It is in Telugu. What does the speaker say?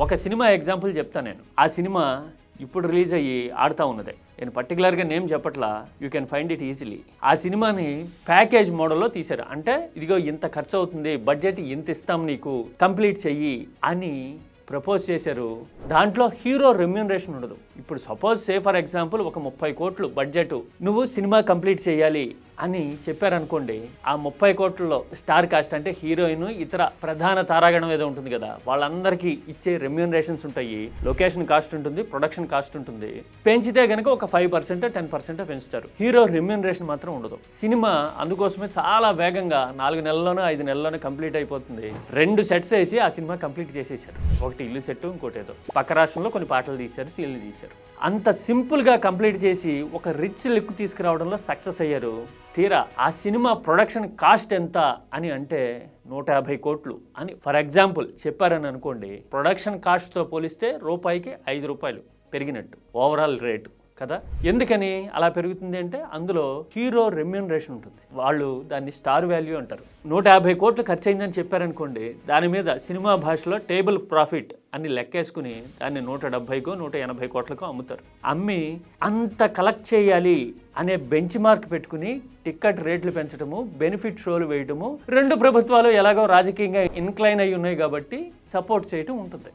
ఒక సినిమా ఎగ్జాంపుల్ చెప్తాను నేను. ఆ సినిమా ఇప్పుడు రిలీజ్ అయ్యి ఆడుతూ ఉన్నది. నేను పర్టికులర్గా నేమ్ చెప్పట్లా, you can find it easily. ఆ సినిమాని ప్యాకేజ్ మోడల్లో తీశారు. అంటే ఇదిగో ఇంత ఖర్చు అవుతుంది, బడ్జెట్ ఇంత ఇస్తాం నీకు, కంప్లీట్ చెయ్యి అని ప్రపోజ్ చేశారు. దాంట్లో హీరో రెమ్యూనరేషన్ ఉండదు. ఇప్పుడు సపోజ్ సే ఫర్ ఎగ్జాంపుల్ ఒక 30 కోట్లు బడ్జెట్, నువ్వు సినిమా కంప్లీట్ చేయాలి అని చెప్పారనుకోండి. ఆ 30 కోట్లలో స్టార్ కాస్ట్ అంటే హీరోయిన్, ఇతర ప్రధాన తారాగణం ఏదో ఉంటుంది కదా, వాళ్ళందరికీ ఇచ్చే రెమ్యూనరేషన్స్ ఉంటాయి. లొకేషన్ కాస్ట్ ఉంటుంది, ప్రొడక్షన్ కాస్ట్ ఉంటుంది. పెంచితే కనుక ఒక 5% 10% పెంచుతారు. హీరో రెమ్యూనరేషన్ మాత్రం ఉండదు. సినిమా అందుకోసమే చాలా వేగంగా 4 నెలల్లోనో 5 నెలల్లోనే కంప్లీట్ అయిపోతుంది. 2 సెట్స్ వేసి ఆ సినిమా కంప్లీట్ చేసేసారు. ఒకటి ఇల్లు సెట్, ఇంకోటి ఏదో పక్క రాష్ట్రంలో కొన్ని పాటలు తీశారు, సీన్లు తీశారు. అంత సింపుల్గా కంప్లీట్ చేసి ఒక రిచ్ లుక్ తీసుకురావడంలో సక్సెస్ అయ్యారు. తీరా ఆ సినిమా ప్రొడక్షన్ కాస్ట్ ఎంత అని అంటే 150 కోట్లు అని ఫర్ ఎగ్జాంపుల్ చెప్పారని అనుకోండి. ప్రొడక్షన్ కాస్ట్తో పోలిస్తే రూపాయికి 5 రూపాయలు పెరిగినట్టు ఓవరాల్ రేటు కదా. ఎందుకని అలా పెరుగుతుంది అంటే అందులో హీరో రెమ్యూనరేషన్ ఉంటుంది. వాళ్ళు దాన్ని స్టార్ వాల్యూ అంటారు. 150 కోట్లు ఖర్చు అయిందని చెప్పారనుకోండి, దాని మీద సినిమా భాషలో టేబుల్ ప్రాఫిట్ అని లెక్కేసుకుని దాన్ని 170కో 180 కోట్లకో అమ్ముతారు. అమ్మి అంత కలెక్ట్ చేయాలి అనే బెంచ్ మార్క్ పెట్టుకుని టికెట్ రేట్లు పెంచడము, బెనిఫిట్ షోలు వేయడము, 2 ప్రభుత్వాలు ఎలాగో రాజకీయంగా ఇన్క్లైన్ అయి ఉన్నాయి కాబట్టి సపోర్ట్ చేయటం ఉంటుంది.